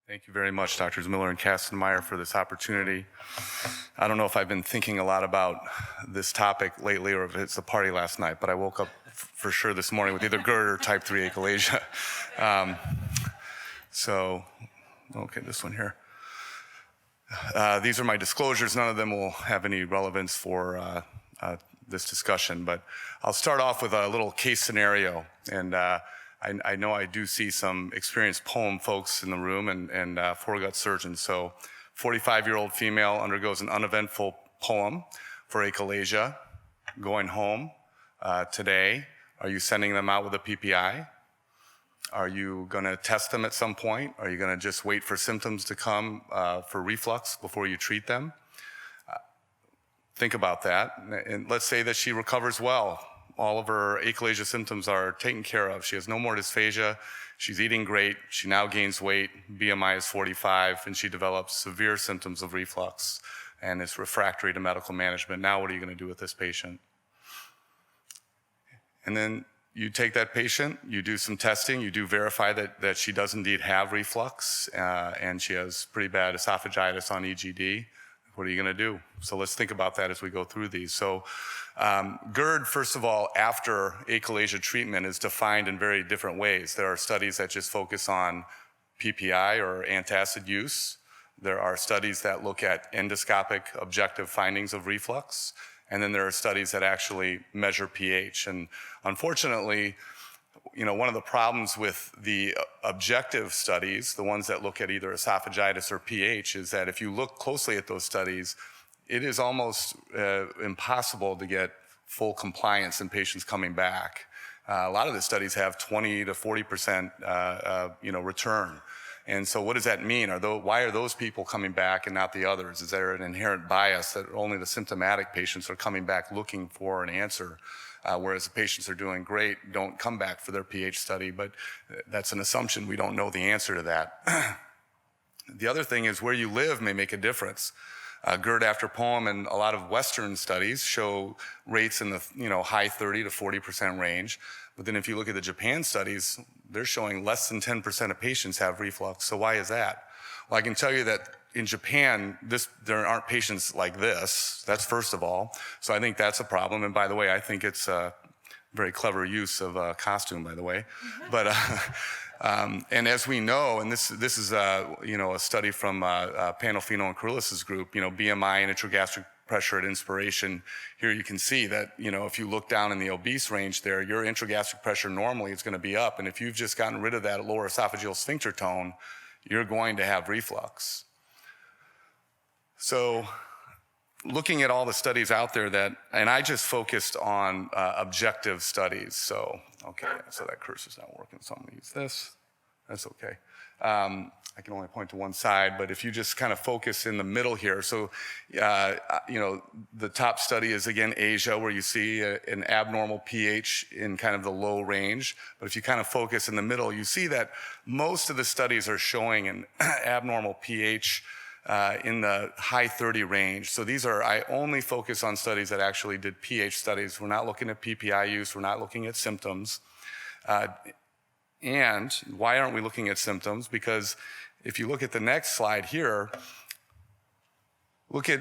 Thank you very much, Drs. Miller and Kastenmeier, for this opportunity. I don't know if I've been thinking a lot about this topic lately or if it's a party last night, but I woke up for sure this morning with either GERD or type 3 achalasia. Okay, this one here. These are my disclosures. None of them will have any relevance for this discussion, but I'll start off with a little case scenario. And I know I do see some experienced POEM folks in the room and foregut surgeons. So 45-year-old female undergoes an uneventful POEM for achalasia, going home today. Are you sending them out with a PPI? Are you going to test them at some point? Are you going to just wait for symptoms to come for reflux before you treat them? Think about that. And let's say that she recovers well. All of her achalasia symptoms are taken care of. She has no more dysphagia. She's eating great. She now gains weight. BMI is 45, and she develops severe symptoms of reflux and is refractory to medical management. Now what are you going to do with this patient? And then you take that patient, you do some testing, you do verify that she does indeed have reflux, and she has pretty bad esophagitis on EGD. What are you going to do? So let's think about that as we go through these. So GERD, first of all, after achalasia treatment is defined in very different ways. There are studies that just focus on PPI or antacid use. There are studies that look at endoscopic objective findings of reflux. And then there are studies that actually measure pH. And unfortunately, one of the problems with the objective studies, the ones that look at either esophagitis or pH, is that if you look closely at those studies, it is almost impossible to get full compliance in patients coming back. A lot of the studies have 20 to 40% return. And so what does that mean? Why are those people coming back and not the others? Is there an inherent bias that only the symptomatic patients are coming back looking for an answer? Whereas the patients are doing great, don't come back for their pH study, but that's an assumption. We don't know the answer to that. The other thing is where you live may make a difference. GERD after POEM and a lot of Western studies show rates in the high 30 to 40% range. But then if you look at the Japan studies, they're showing less than 10% of patients have reflux. So why is that? Well, I can tell you that in Japan, there aren't patients like this. That's first of all. So I think that's a problem. And by the way, I think it's a very clever use of a costume, by the way. But and as we know, and this is a study from Pandolfino and Carrillis' group, BMI and intragastric pressure at inspiration. Here you can see that, if you look down in the obese range there, your intragastric pressure normally is going to be up. And if you've just gotten rid of that lower esophageal sphincter tone, you're going to have reflux. So looking at all the studies out there and I just focused on objective studies. So that cursor's not working, so I'm gonna use this. That's okay. I can only point to one side, but if you just kind of focus in the middle here. So, the top study is again Asia, where you see an abnormal pH in kind of the low range. But if you kind of focus in the middle, you see that most of the studies are showing an abnormal pH in the high 30 range. So I only focus on studies that actually did pH studies. We're not looking at PPI use. We're not looking at symptoms. And why aren't we looking at symptoms? Because if you look at the next slide here, look at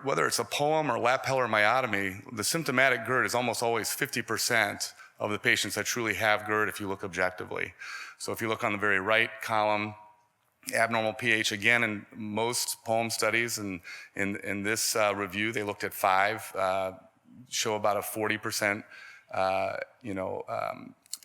whether it's a POEM or lapeller myotomy, the symptomatic GERD is almost always 50% of the patients that truly have GERD if you look objectively. So if you look on the very right column, abnormal pH, again, in most POEM studies, and in this review, they looked at 5, show about a 40%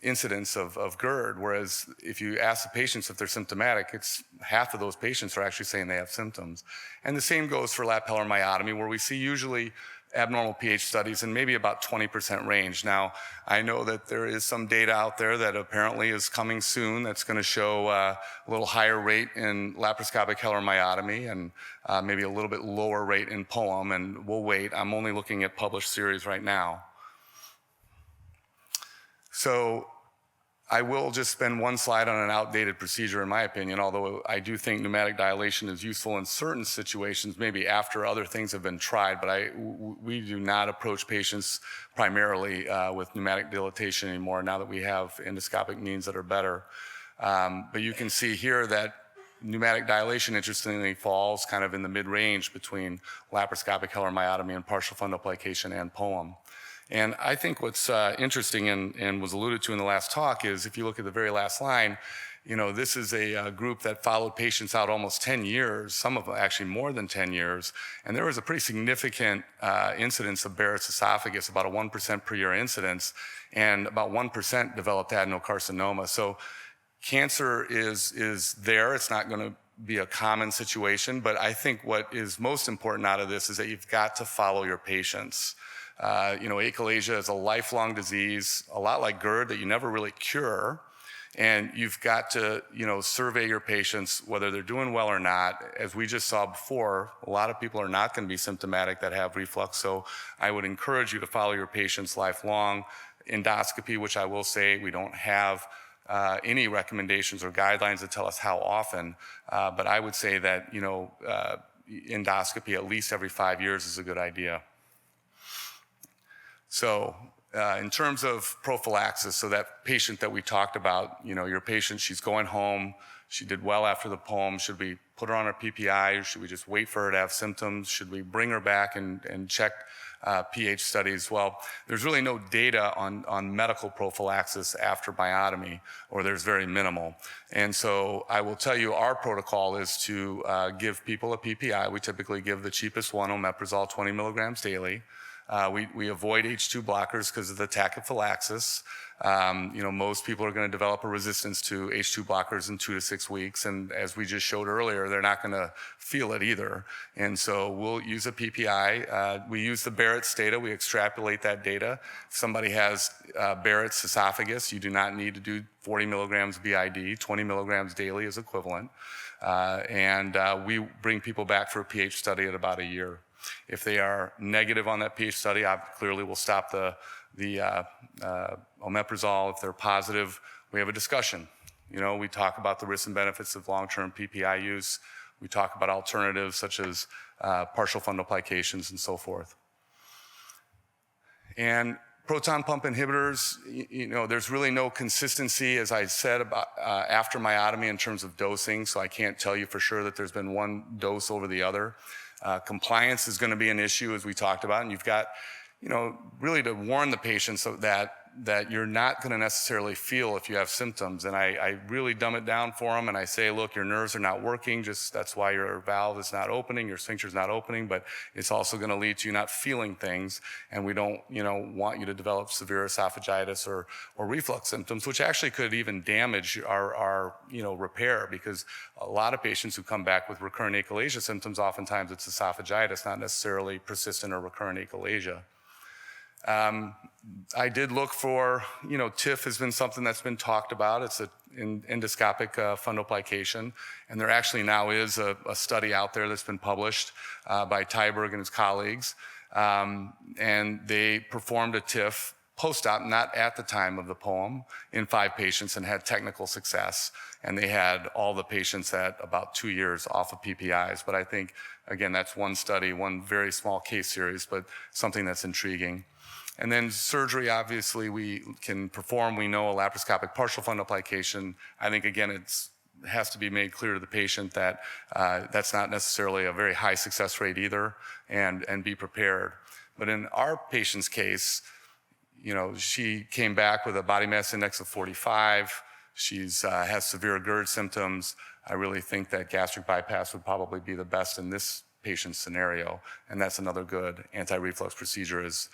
incidence of GERD, whereas if you ask the patients if they're symptomatic, it's half of those patients are actually saying they have symptoms. And the same goes for lapeller myotomy, where we see usually abnormal pH studies in maybe about 20% range. Now, I know that there is some data out there that apparently is coming soon that's going to show a little higher rate in laparoscopic Heller myotomy and maybe a little bit lower rate in POEM, and we'll wait. I'm only looking at published series right now. So I will just spend one slide on an outdated procedure, in my opinion, although I do think pneumatic dilation is useful in certain situations, maybe after other things have been tried, but we do not approach patients primarily with pneumatic dilatation anymore now that we have endoscopic means that are better. But you can see here that pneumatic dilation, interestingly, falls kind of in the mid-range between laparoscopic Heller myotomy and partial fundoplication and POEM. And I think what's interesting and was alluded to in the last talk is if you look at the very last line, this is a group that followed patients out almost 10 years, some of them actually more than 10 years, and there was a pretty significant incidence of Barrett's esophagus, about a 1% per year incidence, and about 1% developed adenocarcinoma. So cancer is there. It's not going to be a common situation, but I think what is most important out of this is that you've got to follow your patients. Achalasia is a lifelong disease, a lot like GERD, that you never really cure. And you've got to, survey your patients, whether they're doing well or not. As we just saw before, a lot of people are not going to be symptomatic that have reflux. So I would encourage you to follow your patients lifelong. Endoscopy, which I will say we don't have any recommendations or guidelines that tell us how often, but I would say that, endoscopy at least every 5 years is a good idea. So in terms of prophylaxis, so that patient that we talked about, your patient, she's going home, she did well after the POEM. Should we put her on her PPI, or should we just wait for her to have symptoms? Should we bring her back and check pH studies? Well, there's really no data on medical prophylaxis after myotomy, or there's very minimal. And so I will tell you, our protocol is to give people a PPI. We typically give the cheapest one, omeprazole, 20 milligrams daily. We avoid H2 blockers because of the tachyphylaxis. Most people are going to develop a resistance to H2 blockers in 2 to 6 weeks. And as we just showed earlier, they're not going to feel it either. And so we'll use a PPI. We use the Barrett's data. We extrapolate that data. If somebody has Barrett's esophagus, you do not need to do 40 milligrams BID. 20 milligrams daily is equivalent. We bring people back for a pH study at about a year. If they are negative on that pH study, I clearly will stop the omeprazole. If they're positive, we have a discussion. We talk about the risks and benefits of long-term PPI use. We talk about alternatives such as partial fundoplications and so forth. And proton pump inhibitors, there's really no consistency, as I said, about after myotomy in terms of dosing, so I can't tell you for sure that there's been one dose over the other. Compliance is going to be an issue, as we talked about, and you've got, really to warn the patients that you're not going to necessarily feel if you have symptoms. And I really dumb it down for them, and I say, look, your nerves are not working, that's why your valve is not opening, your sphincter is not opening, but it's also going to lead to you not feeling things, and we don't, want you to develop severe esophagitis or reflux symptoms, which actually could even damage our repair, because a lot of patients who come back with recurrent achalasia symptoms, oftentimes it's esophagitis, not necessarily persistent or recurrent achalasia. I did look for, TIF has been something that's been talked about. It's an endoscopic fundoplication. And there actually now is a study out there that's been published by Tyberg and his colleagues. And they performed a TIF post-op, not at the time of the POEM, in 5 patients and had technical success. And they had all the patients at about 2 years off of PPIs. But I think, again, that's one study, one very small case series, but something that's intriguing. And then surgery, obviously, we can perform. We know a laparoscopic partial fundoplication. I think, again, it has to be made clear to the patient that that's not necessarily a very high success rate either, and be prepared. But in our patient's case, she came back with a body mass index of 45. She's has severe GERD symptoms. I really think that gastric bypass would probably be the best in this patient scenario, and that's another good anti-reflux procedure, as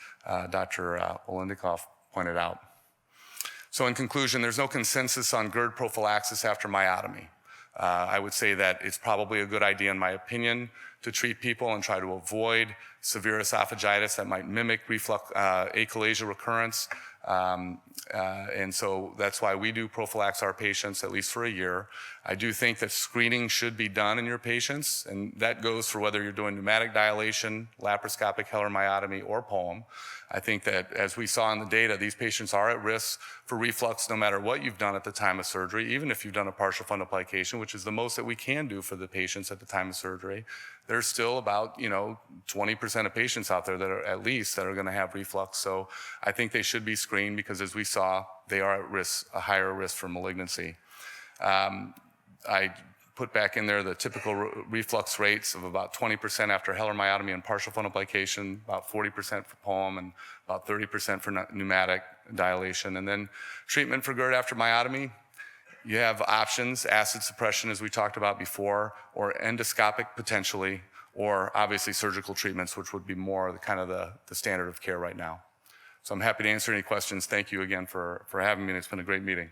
Dr. Olendikov pointed out. So in conclusion, there's no consensus on GERD prophylaxis after myotomy. I would say that it's probably a good idea, in my opinion, to treat people and try to avoid severe esophagitis that might mimic reflux, achalasia recurrence. And so that's why we do prophylax our patients at least for a year. I do think that screening should be done in your patients, and that goes for whether you're doing pneumatic dilation, laparoscopic Heller myotomy, or POEM. I think that, as we saw in the data, these patients are at risk for reflux no matter what you've done at the time of surgery, even if you've done a partial fundoplication, which is the most that we can do for the patients at the time of surgery. There's still about 20% of patients out there that are at least that are going to have reflux. So I think they should be screened because, as we saw, they are at risk, a higher risk for malignancy. I put back in there the typical reflux rates of about 20% after Heller myotomy and partial fundoplication, about 40% for POEM, and about 30% for pneumatic dilation. And then treatment for GERD after myotomy, you have options, acid suppression as we talked about before, or endoscopic potentially, or obviously surgical treatments, which would be more the standard of care right now. So I'm happy to answer any questions. Thank you again for having me, and it's been a great meeting.